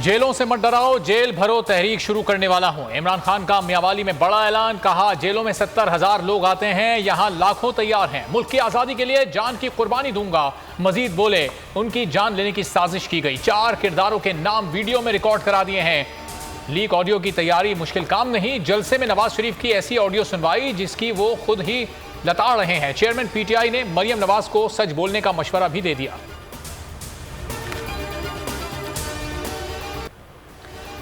जेलों से मत डराओ, जेल भरो तहरीक शुरू करने वाला हूं। इमरान खान का मियांवाली में बड़ा ऐलान। कहा, जेलों में 70,000 लोग आते हैं, यहां लाखों तैयार हैं। मुल्क की आजादी के लिए जान की कुर्बानी दूंगा। मजीद बोले, उनकी जान लेने की साजिश की गई। 4 किरदारों के नाम वीडियो में रिकॉर्ड करा दिए हैं। लीक ऑडियो की तैयारी मुश्किल काम नहीं। जलसे में नवाज शरीफ की ऐसी ऑडियो सुनवाई जिसकी वो खुद ही लताड़ रहे हैं। चेयरमैन पीटीआई ने मरियम नवाज को सच बोलने का मशवरा भी दे दिया।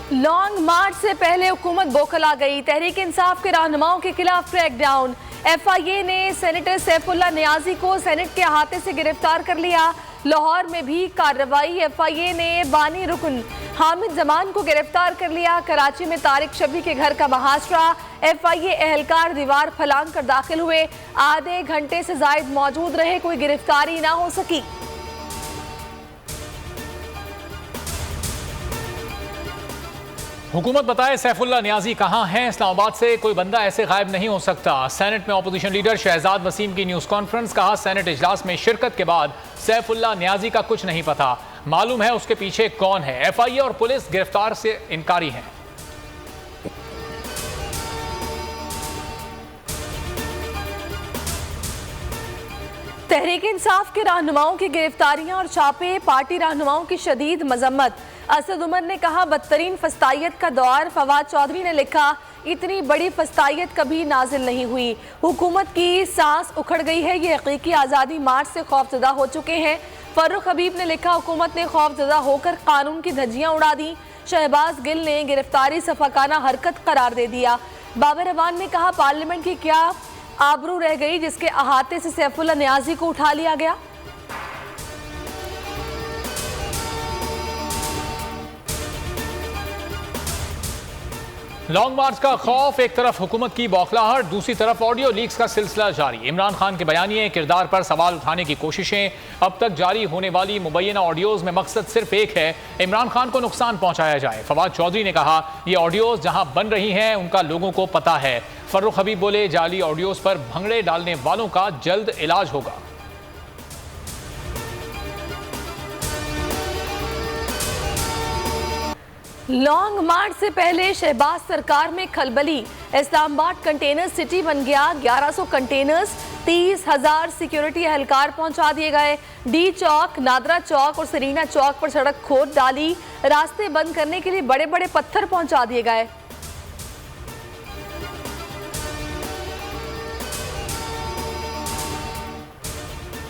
लॉन्ग मार्च से पहले हुकूमत बौखला गई। तहरीक इंसाफ के रहनुमाओं के खिलाफ क्रैकडाउन। एफआईए ने सेनेटर सैफुल्ला नियाजी को सेनेट के अहाते से गिरफ्तार कर लिया। लाहौर में भी कार्रवाई। एफआईए ने बानी रुकन हामिद जमान को गिरफ्तार कर लिया। कराची में तारिक शबी के घर का महाशरा। एफआईए एहलकार दीवार फलांग कर दाखिल हुए। आधे घंटे से जायद मौजूद रहे, कोई गिरफ्तारी ना हो सकी। हुकूमत बताए सैफुल्ला नियाजी कहां हैं। इस्लामाबाद से कोई बंदा ऐसे गायब नहीं हो सकता। सेनेट में अपोजिशन लीडर शहजाद वसीम की न्यूज कॉन्फ्रेंस। कहा, सेनेट इजलास में शिरकत के बाद सैफुल्ला नियाजी का कुछ नहीं पता। मालूम है उसके पीछे कौन है। एफआईए और पुलिस गिरफ्तार से इनकारी हैं। तहरीक इंसाफ के रहनुमाओं की गिरफ्तारियां और छापे, पार्टी रहनुमाओं की शदीद मजम्मत। असद उमर ने कहा, बदतरीन फस्तायत का दौर। फवाद चौधरी ने लिखा, इतनी बड़ी फस्तायत कभी नाजिल नहीं हुई। हुकूमत की सांस उखड़ गई है। ये हकीकी आज़ादी मार्च से खौफजदा हो चुके हैं। फर्रुख हबीब ने लिखा, हुकूमत ने खौफजदा होकर कानून की धज्जियां उड़ा दी। शहबाज गिल ने गिरफ्तारी सफाकाना हरकत करार दे दिया। बाबर रहमान ने कहा, पार्लियामेंट की क्या आबरू रह गई जिसके अहाते से सैफुल्ला नियाजी को उठा लिया गया। लॉन्ग मार्च का खौफ। एक तरफ हुकूमत की बौखलाहट, दूसरी तरफ ऑडियो लीक्स का सिलसिला जारी। इमरान खान के बयानिए, किरदार पर सवाल उठाने की कोशिशें। अब तक जारी होने वाली मुबैना ऑडियोज में मकसद सिर्फ एक है, इमरान खान को नुकसान पहुंचाया जाए। फवाद चौधरी ने कहा, ये ऑडियोज जहां बन रही हैं उनका लोगों को पता है। फर्रुख हबीब बोले, जाली ऑडियोज पर भंगड़े डालने वालों का जल्द इलाज होगा। लॉन्ग मार्च से पहले शहबाज सरकार में खलबली। इस्लामाबाद कंटेनर सिटी बन गया। 1100 कंटेनर्स, 30,000 सिक्योरिटी एहलकार पहुंचा दिए गए। डी चौक, नादरा चौक और सरीना चौक पर सड़क खोद डाली। रास्ते बंद करने के लिए बड़े बड़े पत्थर पहुंचा दिए गए।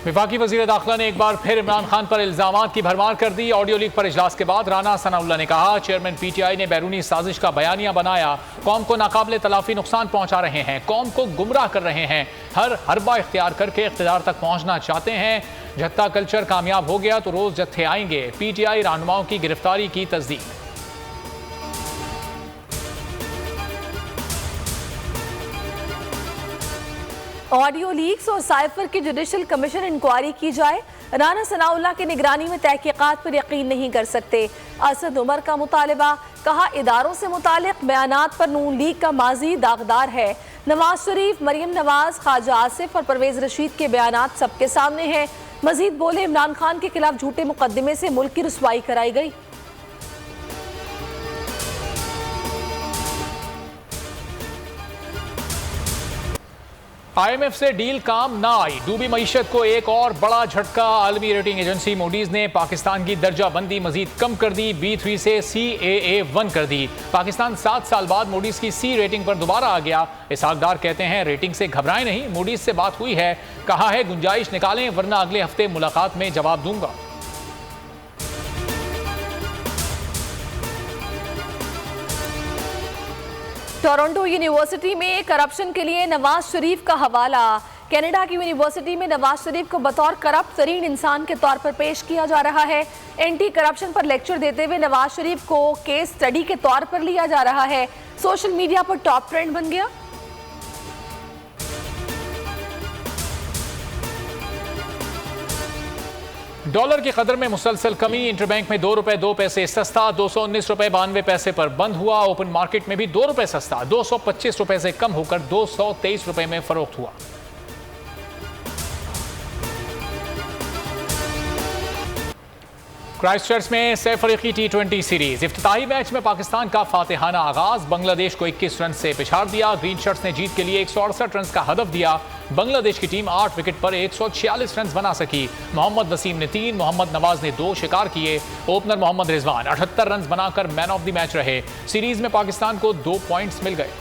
वफाकी वज़ीर दाखिला ने एक बार फिर इमरान खान पर इल्जामात की भरमार कर दी। ऑडियो लीक पर इजलास के बाद राना सनाउल्लाह ने कहा, चेयरमैन पीटीआई ने बैरूनी साजिश का बयानिया बनाया। कौम को नाकाबिले तलाफी नुकसान पहुंचा रहे हैं, कौम को गुमराह कर रहे हैं, हर हरबा इख्तियार करके इख्तियार तक पहुंचना चाहते हैं। जत्था कल्चर कामयाब हो गया तो रोज जत्थे आएंगे। पीटीआई रहनुमाओं की गिरफ्तारी की तस्दीक। ऑडियो लीक्स और साइफर की जुडिशल कमीशन इंक्वायरी की जाए। राना सनाउल्लाह की निगरानी में तहकीकात पर यकीन नहीं कर सकते। असद उमर का मुतालबा। कहा, इदारों से मुतालिक बयानात पर नून लीग का माजी दागदार है। नवाज शरीफ, मरियम नवाज, ख्वाजा आसिफ और परवेज रशीद के बयानात सबके सामने हैं। मजीद बोले, इमरान खान के खिलाफ झूठे मुकदमे से मुल्क की रुसवाई कराई गई। IMF से डील काम ना आई। डूबी मईशत को एक और बड़ा झटका। आलमी रेटिंग एजेंसी मूडीज ने पाकिस्तान की दर्जा बंदी मजीद कम कर दी। B3 से CAA1 कर दी। पाकिस्तान 7 साल बाद मूडीज की C रेटिंग पर दोबारा आ गया। इसहाकदार कहते हैं, रेटिंग से घबराएं नहीं, मूडीज से बात हुई है, कहा है गुंजाइश निकालें वरना अगले हफ्ते मुलाकात में जवाब दूंगा। टोरंटो यूनिवर्सिटी में करप्शन के लिए नवाज शरीफ का हवाला। कनाडा की यूनिवर्सिटी में नवाज शरीफ को बतौर करप्ट तरीन इंसान के तौर पर पेश किया जा रहा है। एंटी करप्शन पर लेक्चर देते हुए नवाज शरीफ को केस स्टडी के तौर पर लिया जा रहा है। सोशल मीडिया पर टॉप ट्रेंड बन गया। डॉलर की कदर में मुसलसल कमी। इंटरबैंक में 2 रुपए 2 पैसे सस्ता, 219 रुपए 92 पैसे पर बंद हुआ। ओपन मार्केट में भी 2 रुपए सस्ता, 225 रुपए से कम होकर 223 रुपए में फरोख्त हुआ। क्राइस्टचर्च में सैफ अफ्रीदी T20 सीरीज इफ्तिताही मैच में पाकिस्तान का फातिहाना आगाज। बांग्लादेश को 21 रन से पिछाड़ दिया। ग्रीन शर्ट्स ने जीत के लिए 168 रन का हदफ दिया। बांग्लादेश की टीम 8 विकेट पर 146 रन बना सकी। मोहम्मद वसीम ने 3, मोहम्मद नवाज ने 2 शिकार किए। ओपनर मोहम्मद रिजवान 78 रन बनाकर मैन ऑफ द मैच रहे। सीरीज में पाकिस्तान को 2 पॉइंट्स मिल गए।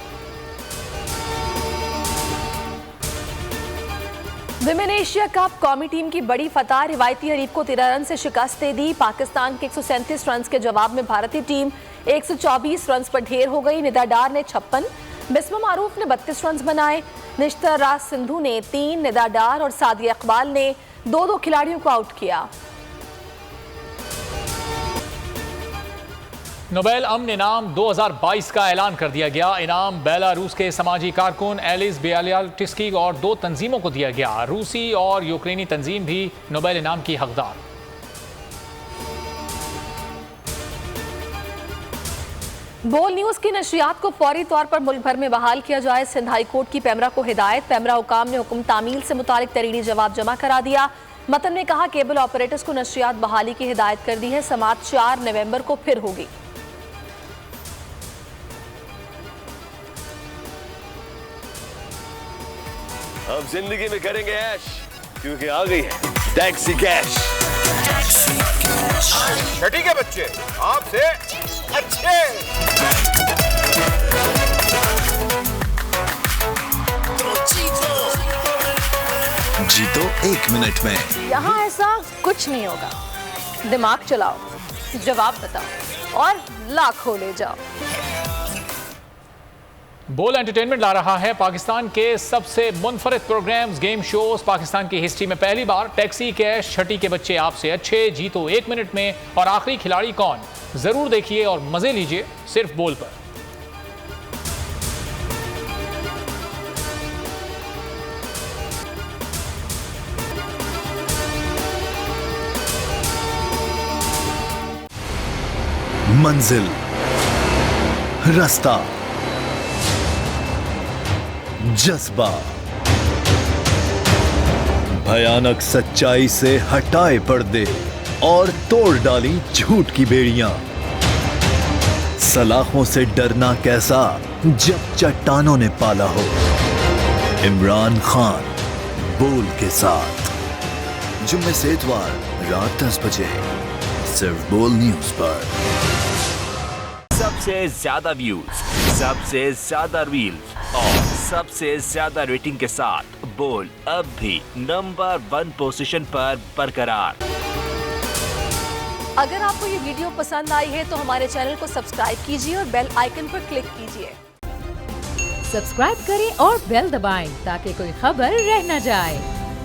विमेन एशिया कप कौमी टीम की बड़ी फतह, रिवायती हरीफ को 13 रन से शिकस्त दे दी। पाकिस्तान के 137 रन के जवाब में भारतीय टीम 124 रन पर ढेर हो गई। निदा डार ने 56, बिस्मा मारूफ ने 32 रन बनाए। निश्तर राज सिंधु ने 3, निदा डार और सादिया इकबाल ने 2-2 खिलाड़ियों को आउट किया। नोबेल अमन इनाम 2022 का ऐलान कर दिया गया। इनाम बेलारूस के समाजी कारकुन एलिस बियालियाटिस्की और 2 तंजीमों को दिया गया। रूसी और यूक्रेनी तंजीम भी नोबेल इनाम की हकदार। बोल न्यूज की नशरियात को फौरी तौर पर मुल्क भर में बहाल किया जाए। सिंध हाई कोर्ट की पैमरा को हिदायत। पैमरा हुकाम ने हुक्म तामील से मुतालिक तहरीरी जवाब जमा करा दिया। मतन में कहा केबल ऑपरेटर्स को नशरियात बहाली की हिदायत कर दी है। समात 4 नवंबर को फिर होगी। अब जिंदगी में करेंगे ऐश, क्योंकि आ गई है टैक्सी कैश। छठी के बच्चे आपसे अच्छे। जीतो 1 मिनट में। यहाँ ऐसा कुछ नहीं होगा। दिमाग चलाओ, जवाब बताओ और लाखों ले जाओ। बोल एंटरटेनमेंट ला रहा है पाकिस्तान के सबसे मुनफरिद प्रोग्राम्स, गेम शोज। पाकिस्तान की हिस्ट्री में पहली बार टैक्सी कैश, छठी के बच्चे आपसे अच्छे, जीतो 1 मिनट में और आखिरी खिलाड़ी कौन, जरूर देखिए और मजे लीजिए सिर्फ बोल पर। मंजिल, रास्ता, जज्बा, भयानक सच्चाई से हटाए पर्दे और तोड़ डाली झूठ की बेड़ियां। सलाखों से डरना कैसा जब चट्टानों ने पाला हो। इमरान खान बोल के साथ जुम्मे से इतवार रात 10 बजे सिर्फ बोल न्यूज पर। सबसे ज्यादा व्यूज, सबसे ज्यादा रील्स और सबसे ज्यादा रेटिंग के साथ बोल अब भी नंबर 1 पोजीशन पर बरकरार। अगर आपको ये वीडियो पसंद आई है तो हमारे चैनल को सब्सक्राइब कीजिए और बेल आइकन पर क्लिक कीजिए। सब्सक्राइब करें और बेल दबाएं ताकि कोई खबर रह न जाए।